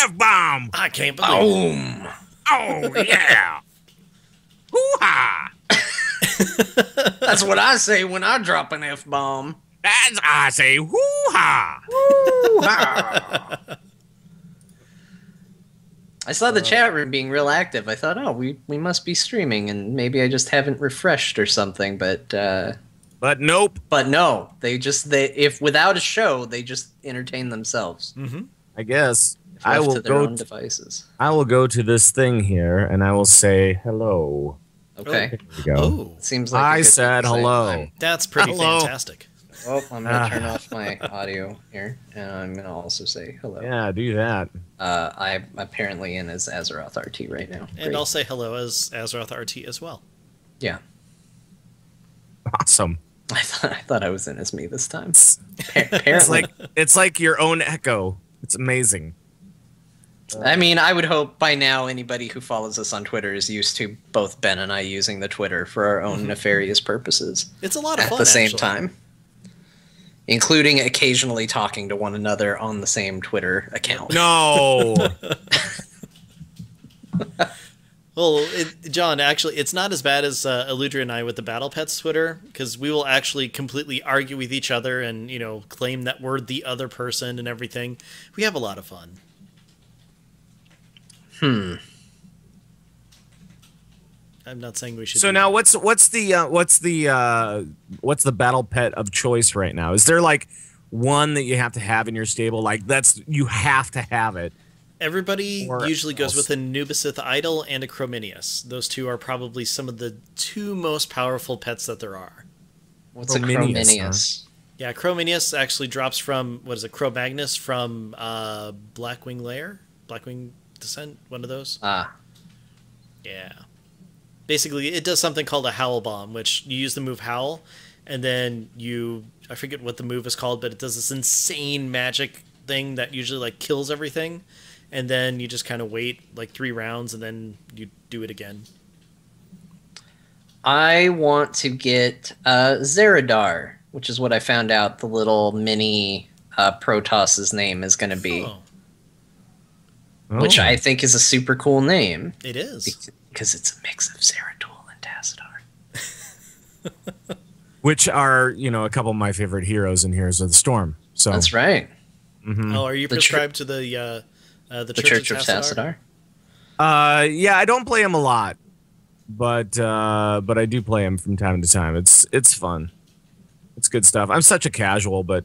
F-bomb. I can't believe it. Boom. Oh, yeah. Hoo-ha. That's what I say when I drop an F-bomb. That's I say hoo-ha. Woo-ha. I saw the chat room being real active. I thought, oh, we must be streaming, and maybe I just haven't refreshed or something. But nope. But no, if without a show, they just entertain themselves. Mm-hmm. I guess If I left will to their go. own devices. I will go to this thing here, and I will say hello. Okay. There we go. Oh, Seems like I a good said thing. hello. that's pretty Hello. fantastic. Oh, I'm gonna turn off my audio here, and I'm gonna also say hello. Yeah, do that. I'm apparently in as Azeroth RT right now. And I'll say hello as Azeroth RT as well. Yeah, Awesome. I thought I was in as me this time. It's Apparently, like your own echo. It's amazing. I mean, I would hope by now anybody who follows us on Twitter is used to both Ben and I using the Twitter for our own nefarious purposes. It's a lot of at fun the same actually. time, including occasionally talking to one another on the same Twitter account. No. Well, John, actually, it's not as bad as Eludra and I with the Battle Pets Twitter, because we will actually completely argue with each other and, you know, claim that we're the other person and everything. We have a lot of fun. I'm not saying we should. So now, what's the battle pet of choice right now? Is there like one that you have to have in your stable? Like you have to have it. Everybody Or usually goes else. with a Nubisith Idol and a Chrominius. Those two are probably some of the two most powerful pets that there are. What's a Chrominius, Chrominius? Yeah, Chrominius actually drops from, what is it, Cro-Magnus from Blackwing Lair? Blackwing Descent? One of those? Ah, Yeah. Basically, it does something called a Howl Bomb, which you use the move Howl, and then I forget what the move is called, but it does this insane magic thing that usually, like, kills everything, and then you just kind of wait, like, 3 rounds, and then you do it again. I want to get Zeradar, which is what I found out the little mini Protoss's name is going to be. Oh, Which I think is a super cool name. it is. Because it's a mix of Zeratul and Tassadar. Which are, you know, a couple of my favorite heroes in Heroes of the Storm. So That's right. Oh, are you The prescribed to the The Church of Tassadar. yeah, I don't play him a lot, but I do play him from time to time. It's fun. It's good stuff. I'm such a casual, but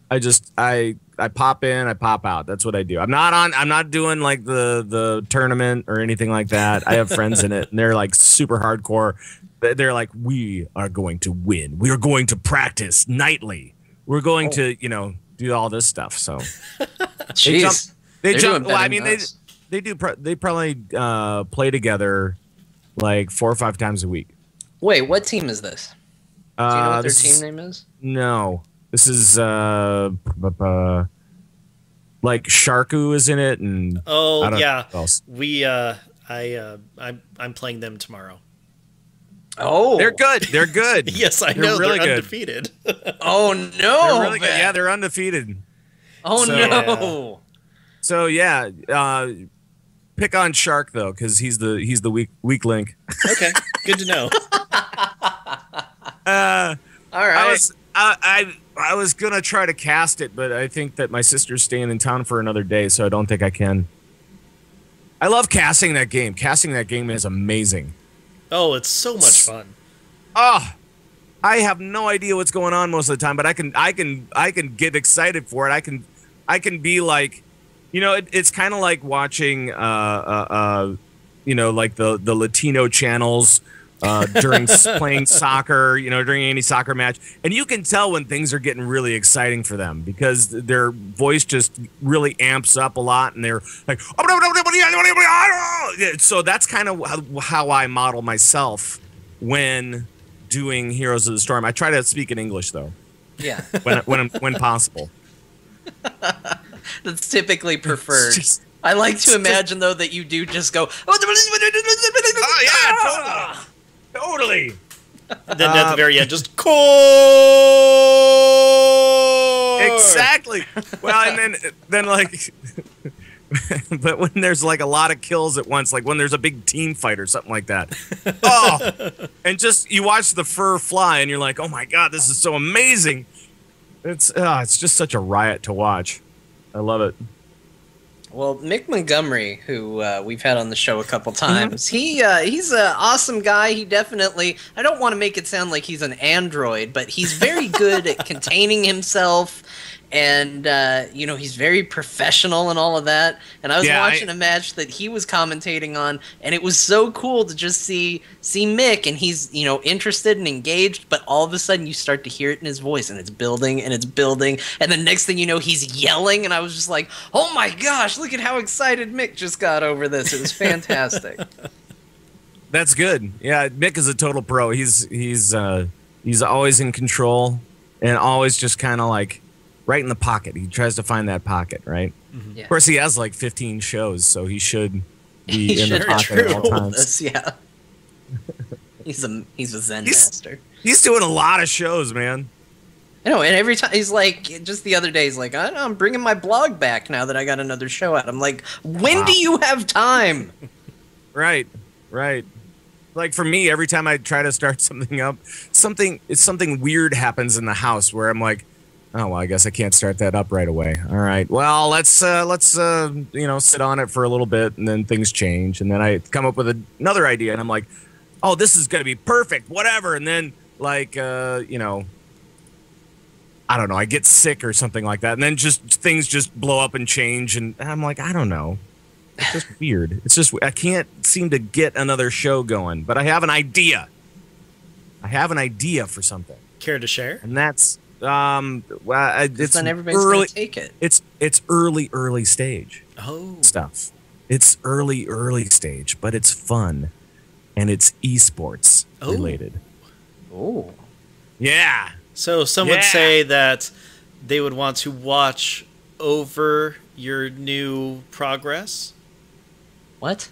I pop in, I pop out. That's what I do. I'm not doing like the tournament or anything like that. I have friends in it, and they're like super hardcore. They're like, we are going to win. We are going to practice nightly. We're going to, you know, do all this stuff. So Jeez. they They're jump. doing Well, I better mean, than us. they probably play together like 4 or 5 times a week. Wait, what team is this? Do you know what their This team is- name is? No, this is like Sharku is in it, and Oh, I don't yeah. know what else. I'm playing them tomorrow. Oh, They're good. They're good. Yes, I They're know. really They're good. undefeated. Oh no! They're really good. Ben. Yeah, they're undefeated. Oh So- no! So yeah, pick on Shark though, because he's the weak link. Okay, good to know. All right. I was gonna try to cast it, but I think that my sister's staying in town for another day, so I don't think I can. I love casting that game. Casting that game is amazing. Oh, it's so much fun. Oh, I have no idea what's going on most of the time, but I can get excited for it. I can be like, you know, it's kind of like watching you know, like the Latino channels during playing soccer, you know, during any soccer match, and you can tell when things are getting really exciting for them because their voice just really amps up a lot, and they're like, so that's kind of how I model myself when doing Heroes of the Storm. I try to speak in English though, Yeah, when possible. that's typically preferred. Just- I like to imagine though that you do just go. Oh yeah, totally. And then at the very end, just core. Exactly. Well, and then like But when there's like a lot of kills at once, like when there's a big team fight or something like that, oh, and just you watch the fur fly and you're like, oh my god, this is so amazing. It's just such a riot to watch. I love it. Well, Mick Montgomery, who we've had on the show a couple times, he's an awesome guy. He definitely, I don't want to make it sound like he's an android, but he's very good at containing himself, and he's very professional and all of that. And I was watching a match that he was commentating on, and it was so cool to just see Mick, and he's interested and engaged, but all of a sudden you start to hear it in his voice, and it's building, and the next thing you know, he's yelling, and I was just like, oh my gosh, look at how excited Mick just got over this. It was fantastic. That's good. Yeah, Mick is a total pro. He's always in control and always just kind of like right in the pocket. He tries to find that pocket, right? Mm-hmm. Yeah. Of course, he has like 15 shows, so he should be in the pocket at all times. Yeah. He's a Zen master. He's doing a lot of shows, man. I know, and every time he's like, just the other day, he's like, I'm bringing my blog back now that I got another show out. I'm like, when do you have time? Right. Like for me, every time I try to start something up, something weird happens in the house where I'm like, oh well, I guess I can't start that up right away. All right, well let's sit on it for a little bit, and then things change, and then I come up with another idea, and I'm like, oh, this is gonna be perfect, whatever, and then like I don't know, I get sick or something like that, and then things just blow up and change, and I'm like, I don't know. It's just weird. It's just I can't seem to get another show going, but I have an idea. I have an idea for something. Care to share? And that's it's not everybody's gonna take it. It's early stage stuff. It's early stage, but it's fun, and it's esports related. Oh, yeah. So some would say that they would want to watch over your new progress. What?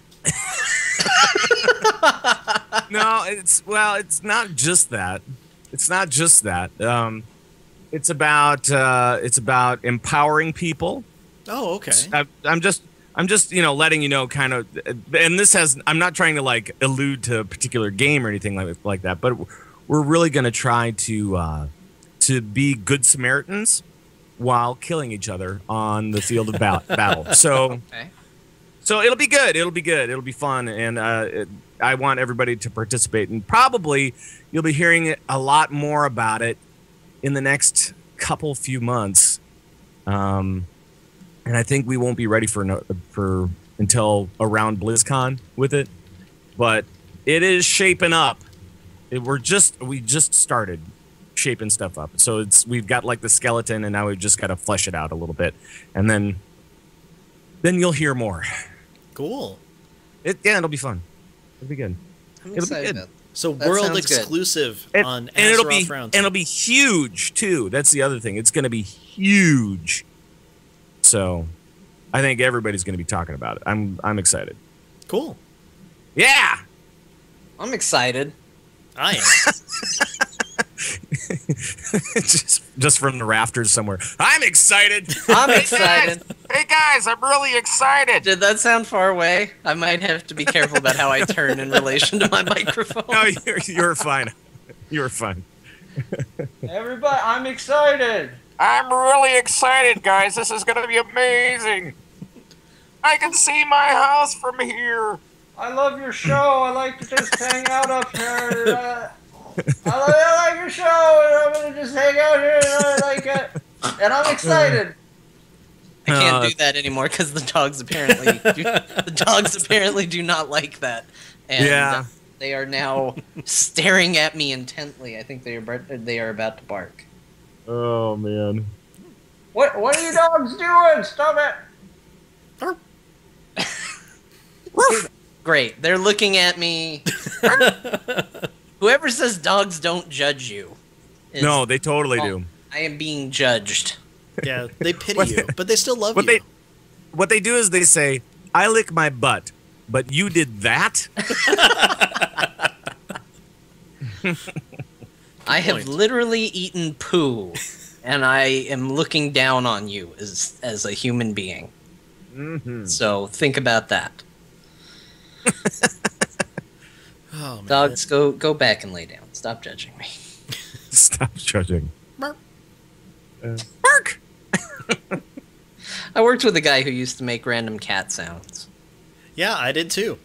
No, it's not just that. It's not just that. It's about empowering people. Oh, okay. I'm just letting you know, kind of, and I'm not trying to like allude to a particular game or anything like that, but we're really going to try to be good Samaritans while killing each other on the field of battle. So, okay. So it'll be good. It'll be fun, and I want everybody to participate. And probably you'll be hearing a lot more about it in the next few months. And I think we won't be ready for until around BlizzCon with it, but it is shaping up. We just started shaping stuff up, so we've got like the skeleton, and now we've just got to flesh it out a little bit, and then you'll hear more. Cool. It'll be fun. It'll be good. I'm excited. It'll be good. So world exclusive on Azeroth Round. And it'll be huge too. That's the other thing. It's going to be huge. So, I think everybody's going to be talking about it. I'm excited. Cool. Yeah. I'm excited. I am. just from the rafters somewhere. I'm excited. I'm excited. Hey guys, I'm really excited. Did that sound far away? I might have to be careful about how I turn in relation to my microphone. No, you're fine. You're fine. Everybody, I'm excited. I'm really excited, guys. This is going to be amazing. I can see my house from here. I love your show. I like to just hang out up here. I like your show, and I'm going to just hang out here, and I like it. And I'm excited. I can't do that anymore because the dogs apparently do not like that. And they are now staring at me intently. I think they are about to bark. Oh man. What are you dogs doing? Stop it. Great. They're looking at me. Whoever says dogs don't judge you. No, they totally do. I am being judged. Yeah, they pity you, but they still love you. What they do is they say, I lick my butt, but you did that? I have literally eaten poo, and I am looking down on you as a human being. So think about that. Oh, man. Dogs, go back and lay down. Stop judging me. Stop judging. Burp. Bark. I worked with a guy who used to make random cat sounds. Yeah, I did too.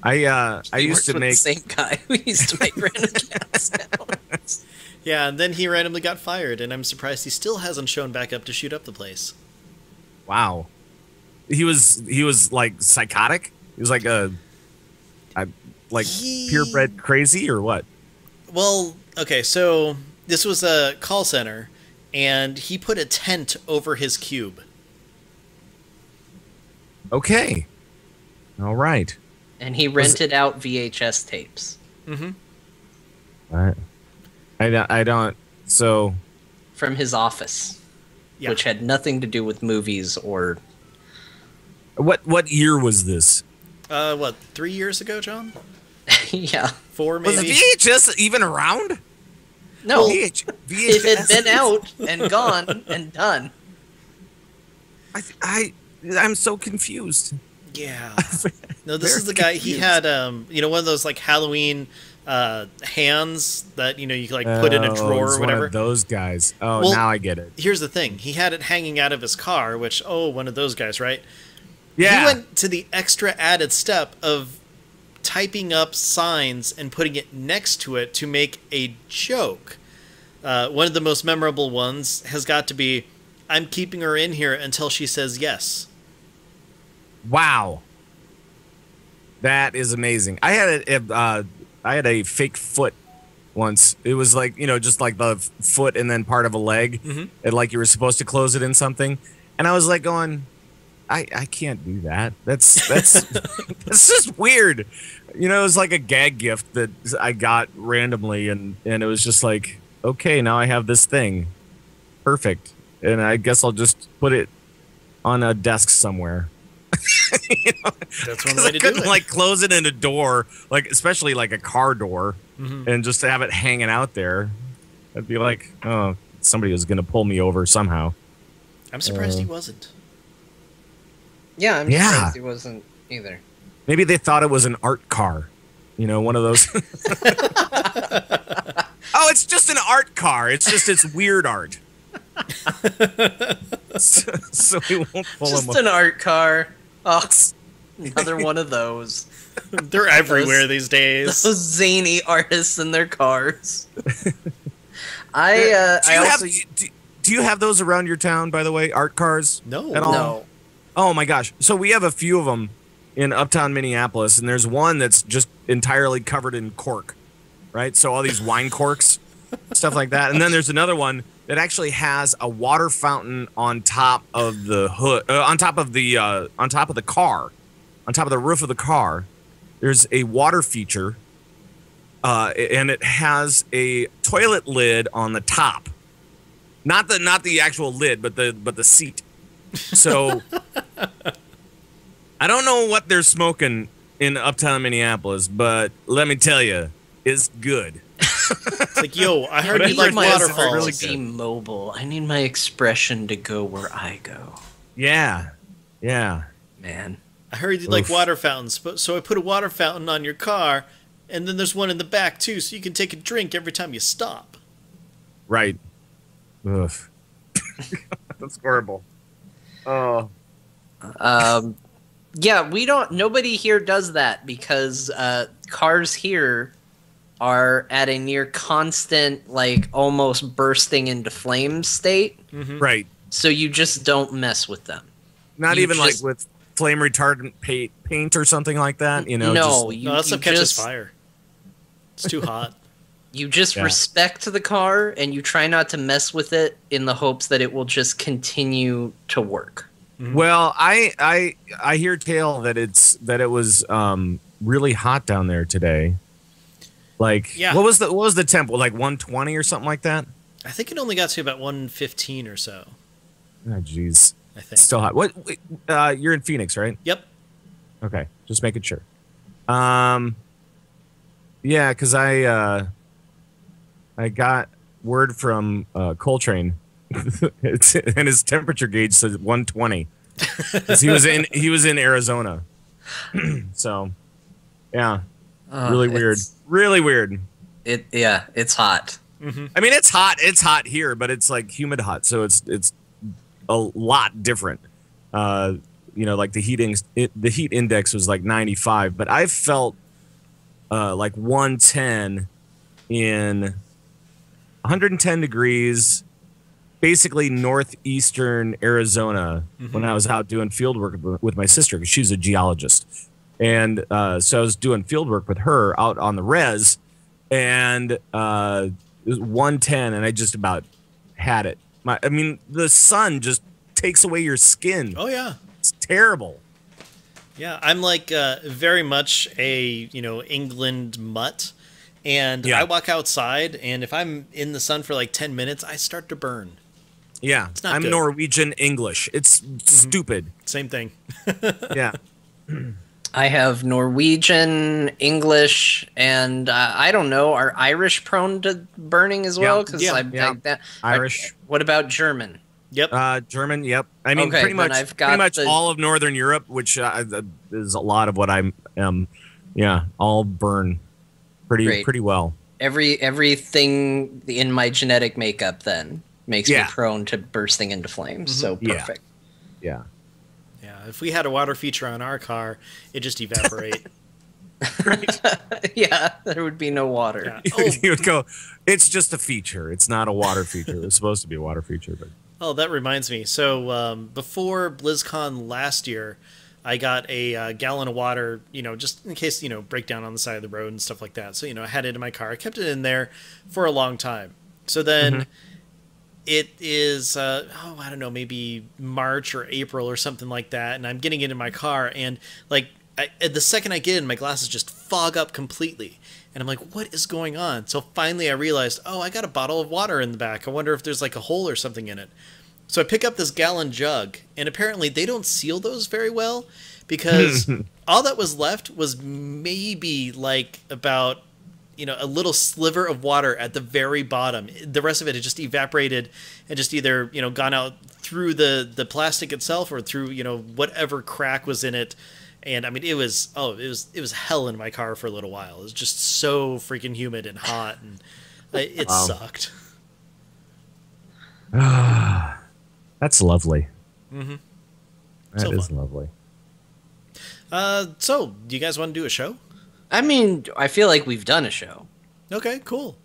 I used Worked to with make. the same guy who used to make random cat sounds. Yeah, and then he randomly got fired, and I'm surprised he still hasn't shown back up to shoot up the place. Wow. He was like psychotic. He was like purebred crazy or what? Well, okay, so this was a call center, and he put a tent over his cube. Okay. All right. And he rented out VHS tapes. Mm-hmm. I don't. So. From his office. Yeah. Which had nothing to do with movies or... What year was this? 3 years ago, John? Yeah. 4 maybe? Was VHS even around? No. VHS. It had been out and gone and done. I'm so confused. Yeah. No, this is the guy. He had one of those like Halloween hands that you can like put in a drawer it's or whatever. One of those guys. Oh, Well, now I get it. Here's the thing. He had it hanging out of his car, which one of those guys, right? Yeah. He went to the extra added step of typing up signs and putting it next to it to make a joke. One of the most memorable ones has got to be, "I'm keeping her in here until she says yes." Wow. That is amazing. I had a fake foot once. It was like, just like the foot and then part of a leg. Mm-hmm. And like you were supposed to close it in something. And I was like going, I can't do that. That's that's just weird. It was like a gag gift that I got randomly and it was just like, okay, now I have this thing. Perfect. And I guess I'll just put it on a desk somewhere. That's one way to do couldn't it. like close it in a door, like especially like a car door, and just to have it hanging out there. I'd be like, oh, somebody was gonna pull me over somehow. I'm surprised he wasn't. Yeah, I'm Yeah. surprised he wasn't either. Maybe they thought it was an art car, one of those. Oh, it's just an art car. It's weird art. so we won't pull him. Just an art car. Oh, another one of those. They're everywhere these days. Those zany artists in their cars. Do you have those around your town, by the way? Art cars? No. At all? No. Oh my gosh. So we have a few of them in uptown Minneapolis, and there's one that's just entirely covered in cork, right? So all these wine corks, stuff like that. And then there's another one that actually has a water fountain on top of the hood, on top of the car, on top of the roof of the car. There's a water feature, and it has a toilet lid on the top, not the actual lid, but the seat. So I don't know what they're smoking in uptown Minneapolis, but let me tell you, it's good. It's like, yo, I heard I you need like my waterfalls. really to be mobile. I need my expression to go where I go. Yeah. Man. I heard you like water fountains, so I put a water fountain on your car, and then there's one in the back too, so you can take a drink every time you stop. Right. Ugh. That's horrible. Oh. Yeah, nobody here does that because cars here are at a near constant, like almost bursting into flames state. Mm-hmm. Right. So you just don't mess with them. Not You even just- like with flame retardant paint or something like that, No, just- No, that stuff catches fire. It's too hot. You just Yeah. respect the car and you try not to mess with it in the hopes that it will just continue to work. Well, I hear tale that it was really hot down there today. Like, Yeah. what was the temp? Like 120 or something like that? I think it only got to about 115 or so. Oh, jeez. I think. It's still hot. What? You're in Phoenix, right? Yep. Okay, just making sure. Yeah, because I got word from Coltrane and his temperature gauge said 120. 'Cause he was in Arizona. So, yeah, really weird. Really weird. It's hot. I mean, it's hot. It's hot here, but it's like humid hot, so it's a lot different. Like the heat index was like 95, but I felt like 110 in 110 degrees, basically northeastern Arizona, when I was out doing field work with my sister, because she's a geologist. And so I was doing field work with her out on the res, and it was 110, and I just about had it. I mean, the sun just takes away your skin. Oh, yeah. It's terrible. Yeah, I'm like very much a, England mutt. And Yeah. I walk outside, and if I'm in the sun for like 10 minutes, I start to burn. Yeah, It's not I'm good. Norwegian English. It's stupid. Same thing. Yeah. I have Norwegian, English, and I don't know. Are Irish prone to burning as well? Because Irish. What about German? Yep. German. Yep. I mean, Okay, pretty then much, I've got all of Northern Europe, which is a lot of what I am. Yeah, all burn Great. pretty well. Everything in my genetic makeup then makes me Yeah. prone to bursting into flames. So Yeah. perfect. Yeah. Yeah. If we had a water feature on our car, it just evaporate. Yeah, there would be no water. Yeah. You would go, it's just a feature. It's not a water feature. It's supposed to be a water feature, but Oh, that reminds me. So before BlizzCon last year, I got a gallon of water, just in case, breakdown on the side of the road and stuff like that. So, I had it in my car. I kept it in there for a long time. So then it is, I don't know, maybe March or April or something like that. And I'm getting it in my car. And the second I get in, my glasses just fog up completely. And I'm like, what is going on? So finally I realized, I got a bottle of water in the back. I wonder if there's like a hole or something in it. So I pick up this gallon jug, and apparently they don't seal those very well, because all that was left was maybe like about, a little sliver of water at the very bottom. The rest of it had just evaporated and just either, gone out through the plastic itself or through, whatever crack was in it. And I mean, it was hell in my car for a little while. It was just so freaking humid and hot, and it sucked. that's lovely. Mm-hmm. That is fun. lovely. So do you guys want to do a show? I mean, I feel like we've done a show. Okay, cool.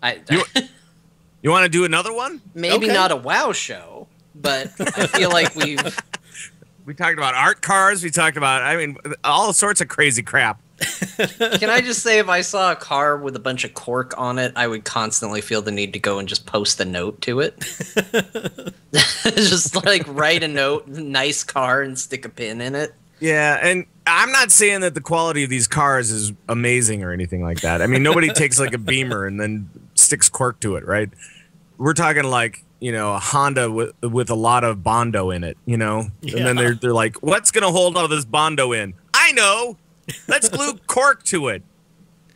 You want to do another one? Maybe Okay. not a WoW show, but I feel like we've... We talked about art cars. We talked about, all sorts of crazy crap. Can I just say, if I saw a car with a bunch of cork on it, I would constantly feel the need to go and just post a note to it. Just like write a note, nice car, and stick a pin in it. Yeah, and I'm not saying that the quality of these cars is amazing or anything like that. I mean, nobody takes like a Beamer and then sticks cork to it, right? We're talking like, a Honda with a lot of Bondo in it, And then they're like, what's going to hold all this Bondo in? I know. Let's glue cork to it.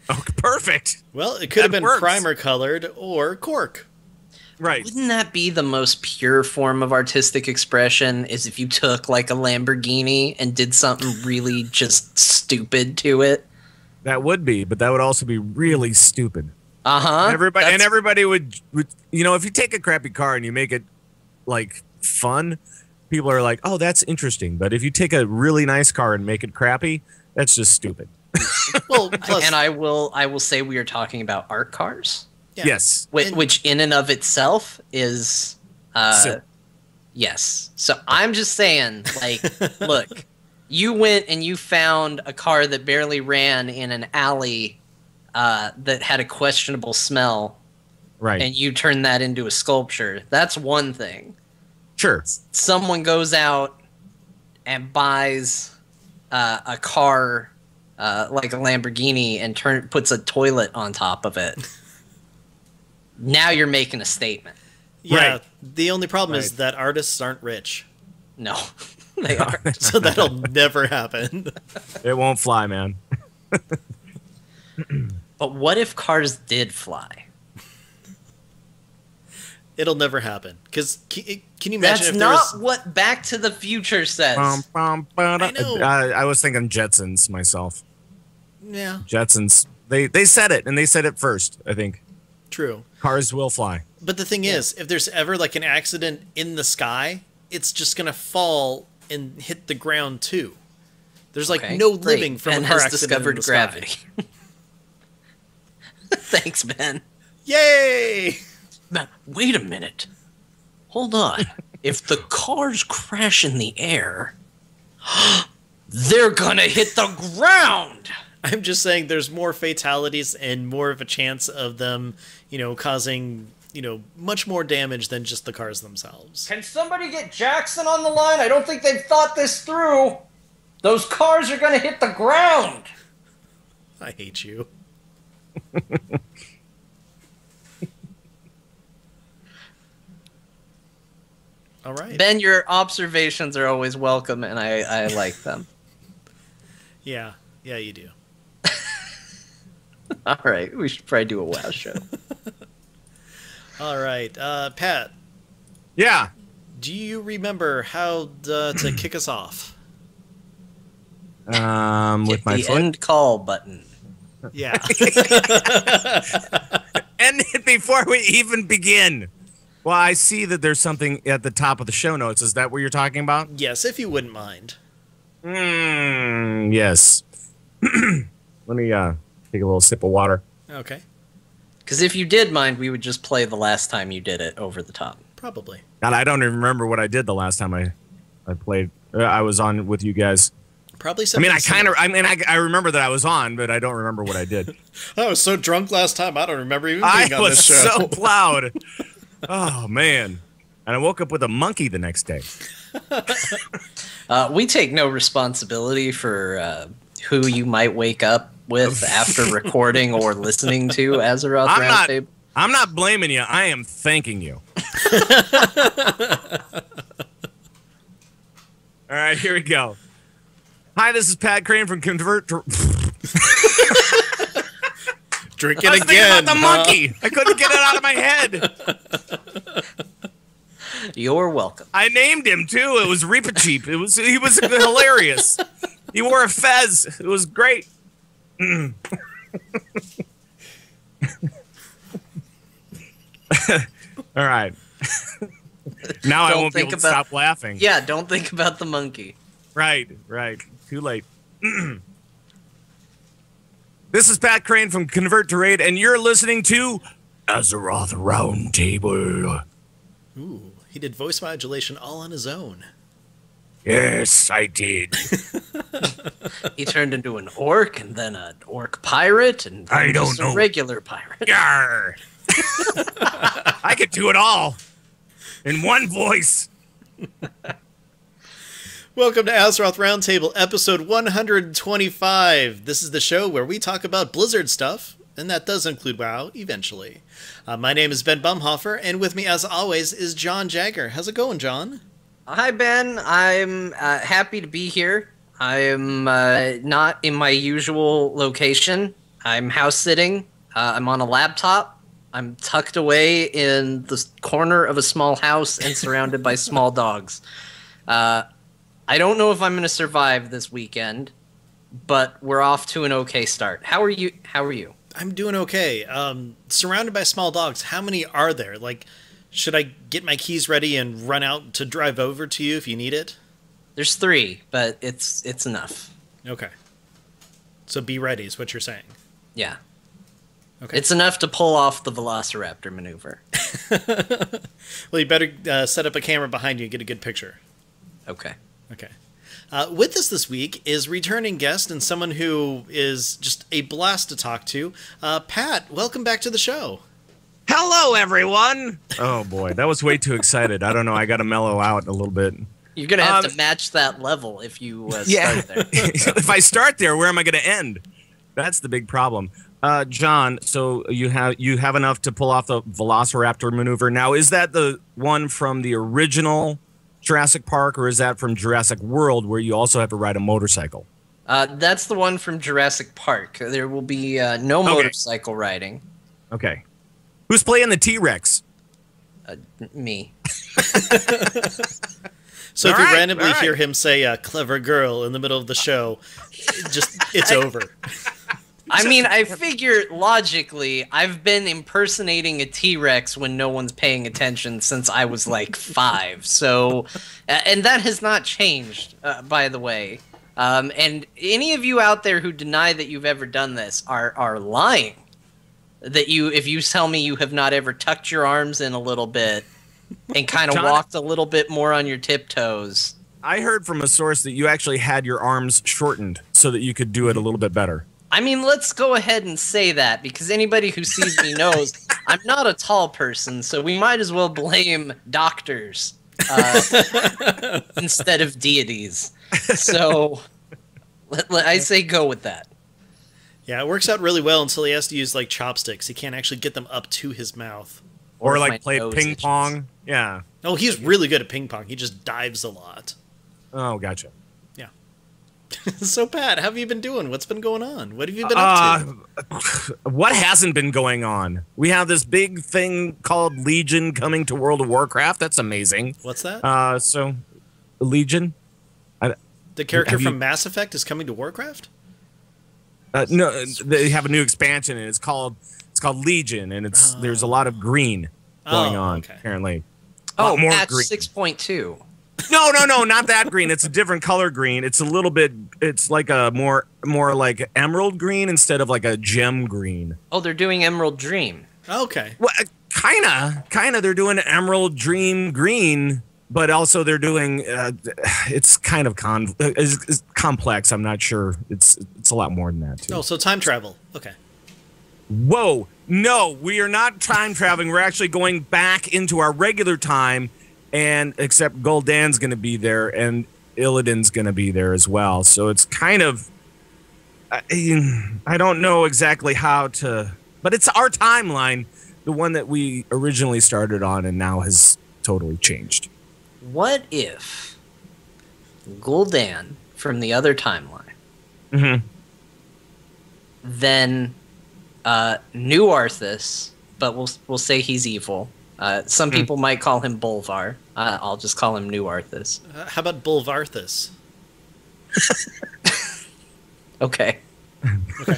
Oh, perfect. Well, it could have That been works. primer colored or cork. Right. Wouldn't that be the most pure form of artistic expression, is if you took like a Lamborghini and did something really just stupid to it? That would be, but that would also be really stupid. Uh-huh. Everybody would, if you take a crappy car and you make it like fun, people are like, oh, that's interesting. But if you take a really nice car and make it crappy, that's just stupid. Well, plus, And I will say we are talking about art cars, yeah. Yes. which in and of itself is So- yes. So I'm just saying, like, look, you went and you found a car that barely ran in an alley that had a questionable smell, Right. and you turned that into a sculpture. That's one thing. Sure. Someone goes out and buys a car like a Lamborghini and puts a toilet on top of it. Now you're making a statement. Yeah, Right. the only problem is Right. that artists aren't rich. No, they aren't. So that'll never happen. It won't fly, man. But what if cars did fly? It'll never happen. Because can you imagine That's if there not was... what Back to the Future says. I know. I was thinking Jetsons myself. Yeah, Jetsons. They said it, and they said it first, I think. true. Cars will fly. But the thing is, if there's ever like an accident in the sky, it's just going to fall and hit the ground too. There's like Okay, no great. living from Ben a car has accident in discovered the gravity. sky. Thanks, Ben. Yay! Now, wait a minute. Hold on. If the cars crash in the air, they're gonna hit the ground! I'm just saying there's more fatalities and more of a chance of them, causing, much more damage than just the cars themselves. Can somebody get Jackson on the line? I don't think they've thought this through. Those cars are gonna hit the ground! I hate you. All right. Ben, your observations are always welcome, and I like them. Yeah, you do. All right, we should probably do a WoW show. All right, Pat, Yeah. do you remember how to kick us off? With Hit my the foot. end call button. Yeah. End it before we even begin. Well, I see that there's something at the top of the show notes. Is that what you're talking about? Yes, if you wouldn't mind. Yes. Let me take a little sip of water. Okay, Because if you did mind, we would just play the last time you did it over the top. probably. God, I don't even remember what I did the last time I played. I was on with you guys. Probably I mean, something I remember that I was on, but I don't remember what I did. I was so drunk last time, I don't remember even I being on was this show. so plowed. Oh man! And I woke up with a monkey the next day. We take no responsibility for who you might wake up with after recording or listening to Azeroth Roundtable. I'm not blaming you. I am thanking you. All right, here we go. Hi, this is Pat Krane from Convert to... Drink I it was thinking again. about the monkey. I couldn't get it out of my head. You're welcome. I named him too. It was Reepicheep. He was hilarious. He wore a fez. It was great. All right. Now I won't be able to stop laughing. Yeah, don't think about the monkey. Right. Too late. This is Pat Krane from Convert to Raid, and you're listening to Azeroth Roundtable. Ooh, he did voice modulation all on his own. Yes, I did. He turned into an orc, and then an orc pirate, and then I don't just know. a regular pirate. Yarr. I could do it all in one voice. Welcome to Azeroth Roundtable, episode 125. This is the show where we talk about Blizzard stuff, and that does include WoW, eventually. My name is Ben Bumhofer, and with me, as always, is John Jagger. How's it going, John? Hi, Ben. I'm happy to be here. I'm not in my usual location. I'm house sitting. I'm on a laptop. I'm tucked away in the corner of a small house and surrounded by small dogs. I don't know if I'm going to survive this weekend, but we're off to an okay start. How are you? I'm doing okay. Surrounded by small dogs, how many are there? Like, should I get my keys ready and run out to drive over to you if you need it? There's 3, but it's enough. Okay. So be ready is what you're saying. Yeah. Okay. It's enough to pull off the Velociraptor maneuver. Well, you better set up a camera behind you and get a good picture. Okay. Okay. With us this week is returning guest and someone who is just a blast to talk to. Pat, welcome back to the show. Hello, everyone. Oh, boy. That was way too excited. I don't know. I got to mellow out a little bit. You're going to have to match that level if you start there. If I start there, where am I going to end? That's the big problem. John, so you have enough to pull off the Velociraptor maneuver. Now, is that the one from the original Jurassic Park, or is that from Jurassic World, where you also have to ride a motorcycle? That's the one from Jurassic Park. There will be no motorcycle riding. Okay. Who's playing the T-Rex? Me. So if All you right, randomly all right. hear him say "clever girl" in the middle of the show, it's over. I mean, I figure logically, I've been impersonating a T-Rex when no one's paying attention since I was like 5. So, and that has not changed, by the way. And any of you out there who deny that you've ever done this are lying. That if you tell me you have not ever tucked your arms in a little bit and kind of John- walked a little bit more on your tiptoes. I heard from a source that you actually had your arms shortened so that you could do it a little bit better. I mean, let's go ahead and say that, because anybody who sees me knows I'm not a tall person, so we might as well blame doctors instead of deities. So I say go with that. Yeah, it works out really well until he has to use like chopsticks. He can't actually get them up to his mouth. Or if my like play nose ping itches. pong. Yeah. Oh, he's really good at ping pong. He just dives a lot. Oh, gotcha. Yeah. So, Pat, how have you been doing? What's been going on? What have you been up to? What hasn't been going on? We have this big thing called Legion coming to World of Warcraft. That's amazing. What's that? So Legion? The character have you- from Mass Effect is coming to Warcraft? No, they have a new expansion and it's called Legion, and there's a lot of green going on okay. apparently. A lot Oh, more patch green. 6.2. No, not that green. It's a different color green. It's a little bit. It's like a more like emerald green instead of like a gem green. Oh, they're doing Emerald Dream. Okay. Well, kinda. They're doing emerald dream green, but also they're doing. It's kind of it's complex. I'm not sure. It's a lot more than that too. Oh, so time travel. Okay. Whoa! No, we are not time traveling. We're actually going back into our regular time, and except Gul'dan's going to be there, and Illidan's going to be there as well. So it's kind of, I don't know exactly how to, but it's our timeline, the one that we originally started on, and now has totally changed. What if Gul'dan from the other timeline Mm-hmm. then New Arthas, but we'll say he's evil. Some people might call him Bolvar. I'll just call him New Arthas. How about Bulvarthus? Okay. Okay.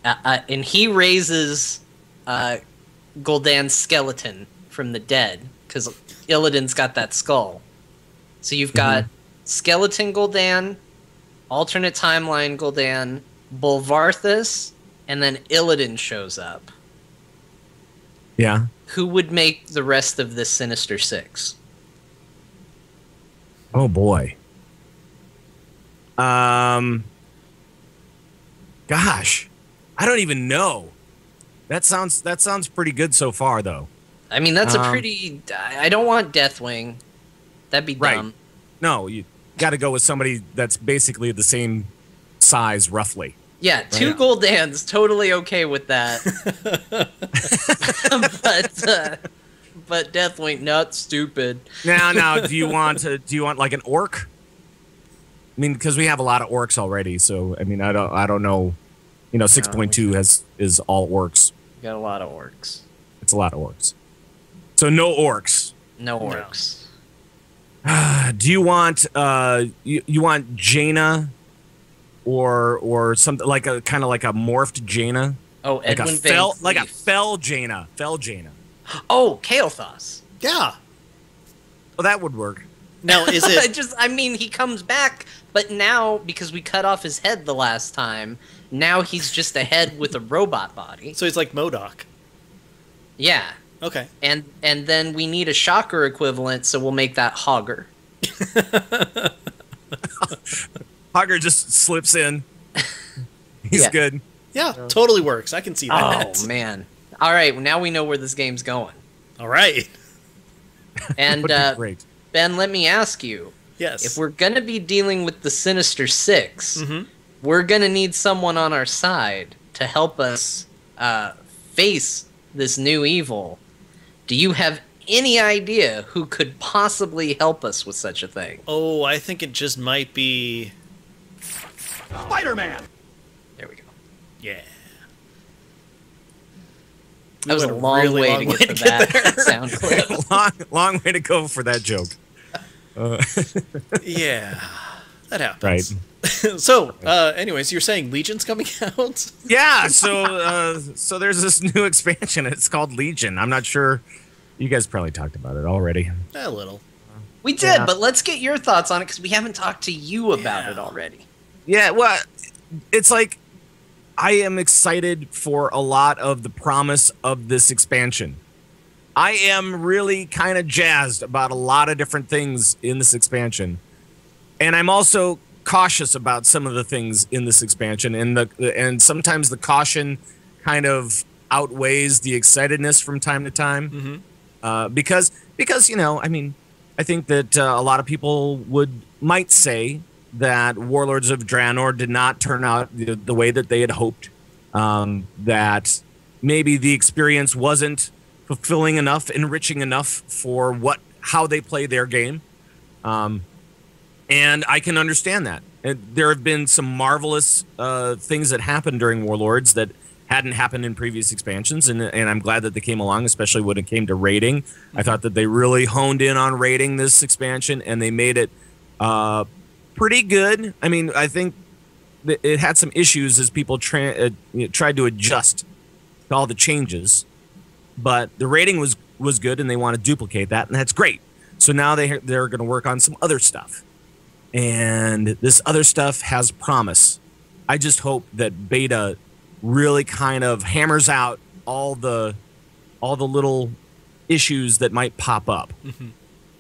And he raises Gul'dan's skeleton from the dead, because Illidan's got that skull. So you've got skeleton Gul'dan, alternate timeline Gul'dan, Bulvarthus, and then Illidan shows up. Yeah. Who would make the rest of this Sinister Six? Oh boy. Gosh, I don't even know. That sounds pretty good so far, though. I mean, that's a pretty... I don't want Deathwing. That'd be Right. dumb. No, you got to go with somebody that's basically the same size, roughly. Yeah, two Gul'dans, totally okay with that. But Deathwing, not stupid. Now, do you want like an orc? I mean, because we have a lot of orcs already, so I mean, I don't know. 6.2 is all orcs. We got a lot of orcs. It's a lot of orcs. So no orcs. No orcs. Do you want you want Jaina, or something like a kind of like a morphed Jaina? Oh, Like Edwin a fell Van Cleef. fell Jaina. Oh, Kael'thas. Yeah. Well, that would work. Now, is it... I mean, he comes back, but now, because we cut off his head the last time, now he's just a head with a robot body. So he's like MODOK. Yeah. Okay. And then we need a shocker equivalent, so we'll make that Hogger. Hogger just slips in. He's Yeah. good. Yeah, totally works. I can see that. Oh, man. All right, well, now we know where this game's going. All right. And, Would be great. Ben, let me ask you. Yes. If we're going to be dealing with the Sinister Six, we're going to need someone on our side to help us face this new evil. Do you have any idea who could possibly help us with such a thing? Oh, I think it just might be... Spider-Man! There we go. Yeah. That was a long way to get to that sound clip. long way to go for that joke. Yeah, that happens. Right. So, anyways, you're saying Legion's coming out? Yeah. So there's this new expansion. It's called Legion. I'm not sure. You guys probably talked about it already. A little. We did, but let's get your thoughts on it because we haven't talked to you about it already. Yeah. Well, it's like I am excited for a lot of the promise of this expansion. I am really kind of jazzed about a lot of different things in this expansion. And I'm also cautious about some of the things in this expansion. And sometimes the caution kind of outweighs the excitedness from time to time. Mm-hmm. Because you know, I mean, I think that a lot of people might say that Warlords of Draenor did not turn out the way that they had hoped. That maybe the experience wasn't fulfilling enough, enriching enough for how they play their game. And I can understand that. And there have been some marvelous things that happened during Warlords that hadn't happened in previous expansions, and I'm glad that they came along, especially when it came to raiding. I thought that they really honed in on raiding this expansion, and they made it pretty good. I mean, I think that it had some issues as people tried to adjust to all the changes, but the rating was good, and they want to duplicate that, and that's great. So now they're going to work on some other stuff, and this other stuff has promise. I just hope that beta really kind of hammers out all the little issues that might pop up,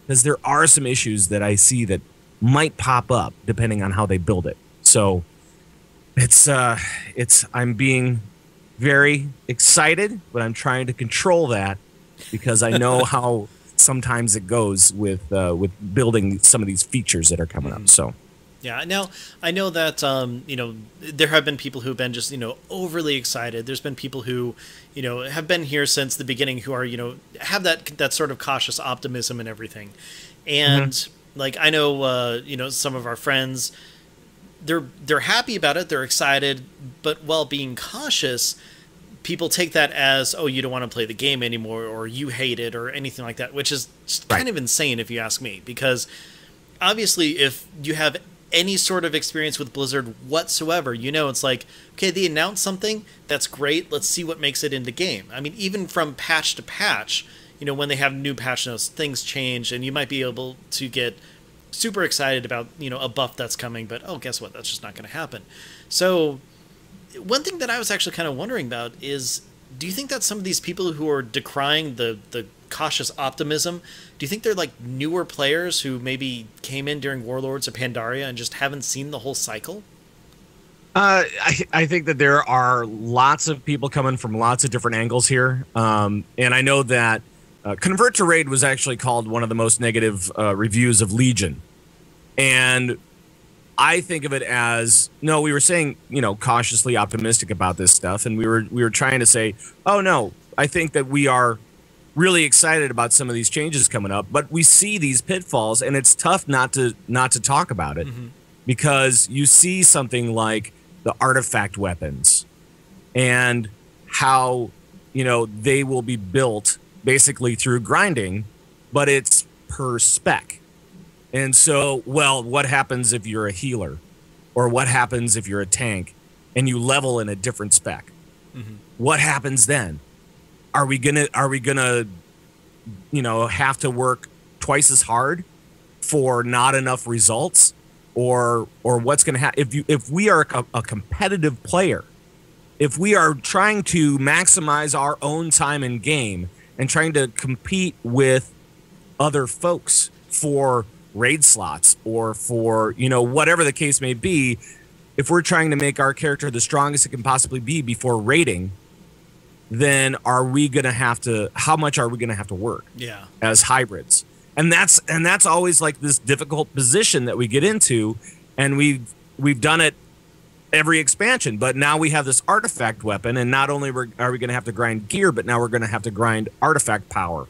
because there are some issues that I see that might pop up depending on how they build it. So I'm being very excited, but I'm trying to control that because I know how sometimes it goes with building some of these features that are coming up. So. Yeah, now I know that there have been people who've been just overly excited. There's been people who have been here since the beginning who are have that sort of cautious optimism and everything. And like I know some of our friends, they're happy about it, they're excited, but while being cautious, people take that as, oh, you don't want to play the game anymore, or you hate it, or anything like that, which is just kind of insane if you ask me, because obviously if you have any sort of experience with Blizzard whatsoever, it's like, okay, they announced something, that's great, let's see what makes it into game. I mean, even from patch to patch, when they have new patch notes, things change, and you might be able to get super excited about, a buff that's coming, but oh, guess what, that's just not going to happen. So one thing that I was actually kind of wondering about is, do you think that some of these people who are decrying the cautious optimism, do you think they're like newer players who maybe came in during Warlords or Pandaria and just haven't seen the whole cycle? I think that there are lots of people coming from lots of different angles here. And I know that Convert to Raid was actually called one of the most negative reviews of Legion. And I think of it as, no, we were saying, cautiously optimistic about this stuff. And we were trying to say, oh, no, I think that we are really excited about some of these changes coming up, but we see these pitfalls, and it's tough not to talk about it, because you see something like the artifact weapons and how they will be built basically through grinding, but it's per spec. And so, well, what happens if you're a healer, or what happens if you're a tank and you level in a different spec? What happens then? Are we gonna have to work twice as hard for not enough results, or what's gonna happen if we are a competitive player, if we are trying to maximize our own time in game and trying to compete with other folks for raid slots or for whatever the case may be, if we're trying to make our character the strongest it can possibly be before raiding, then how much are we going to have to work as hybrids? And that's always like this difficult position that we get into, and we've done it every expansion, but now we have this artifact weapon, and not only are we going to have to grind gear, but now we're going to have to grind artifact power.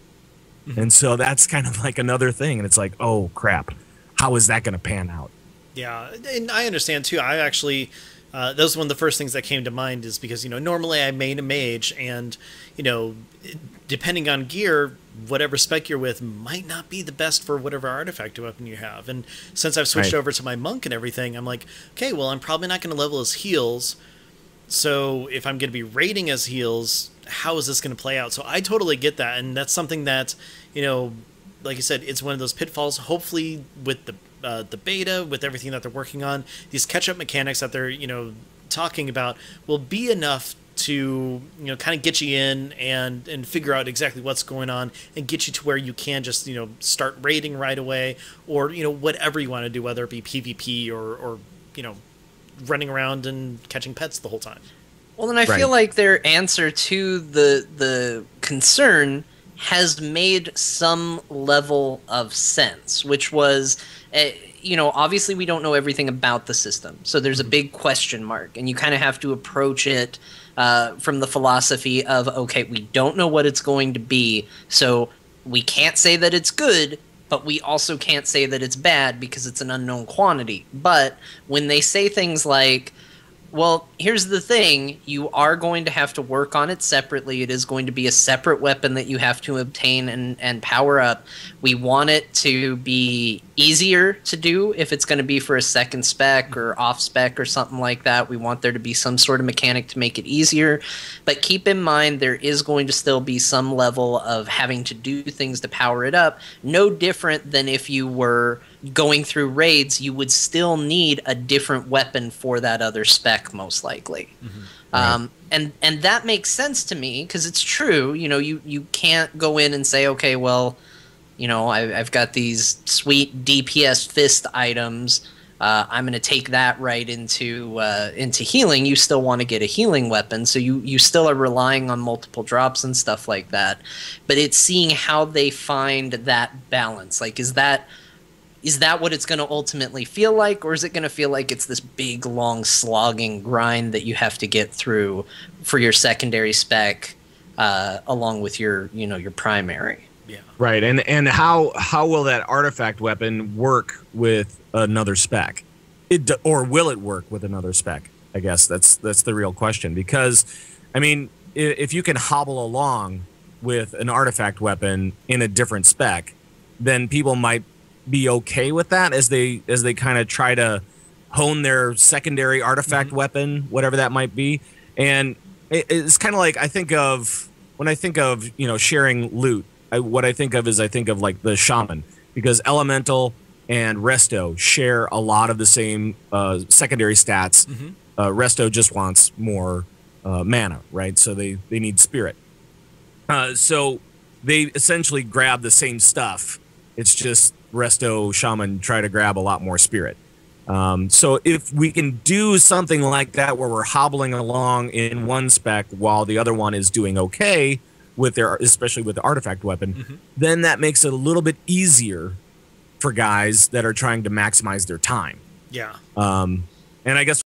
And so that's kind of like another thing, and it's like, oh crap, how is that going to pan out? Yeah, and I understand too. I actually That was one of the first things that came to mind, is because, normally I main a mage, and, depending on gear, whatever spec you're with might not be the best for whatever artifact weapon you have. And since I've switched over to my monk and everything, I'm like, okay, well, I'm probably not going to level as heals. So if I'm going to be raiding as heals, how is this going to play out? So I totally get that. And that's something that, like you said, it's one of those pitfalls. Hopefully with the beta, with everything that they're working on, these catch-up mechanics that they're, talking about will be enough to, kind of get you in and figure out exactly what's going on and get you to where you can just, start raiding right away, or, whatever you want to do, whether it be PvP or running around and catching pets the whole time. Well, then I feel like their answer to the concern has made some level of sense, which was, obviously we don't know everything about the system, so there's a big question mark, and you kind of have to approach it from the philosophy of, okay, we don't know what it's going to be, so we can't say that it's good, but we also can't say that it's bad because it's an unknown quantity. But when they say things like, well, here's the thing, you are going to have to work on it separately. It is going to be a separate weapon that you have to obtain and power up. We want it to be easier to do if it's going to be for a second spec or off spec or something like that. We want there to be some sort of mechanic to make it easier. But keep in mind, there is going to still be some level of having to do things to power it up. No different than if you were going through raids, you would still need a different weapon for that other spec, most likely. And that makes sense to me, because it's true. You can't go in and say, okay, well, I've got these sweet DPS fist items, I'm going to take that right into healing. You still want to get a healing weapon, so you still are relying on multiple drops and stuff like that. But it's seeing how they find that balance. Like, is that what it's going to ultimately feel like, or is it going to feel like it's this big, long, slogging grind that you have to get through for your secondary spec, along with your primary? Yeah. Right, and how will that artifact weapon work with another spec? Or will it work with another spec? I guess that's the real question. Because, I mean, if you can hobble along with an artifact weapon in a different spec, then people might be okay with that as they kind of try to hone their secondary artifact weapon, whatever that might be. And it's kind of like, when I think of sharing loot, what I think of is like the shaman, because elemental and resto share a lot of the same secondary stats. Resto just wants more mana, right? So they need spirit. So they essentially grab the same stuff. It's just resto shaman try to grab a lot more spirit. So if we can do something like that where we're hobbling along in one spec while the other one is doing okay with especially with the artifact weapon, then that makes it a little bit easier for guys that are trying to maximize their time. Yeah. And I guess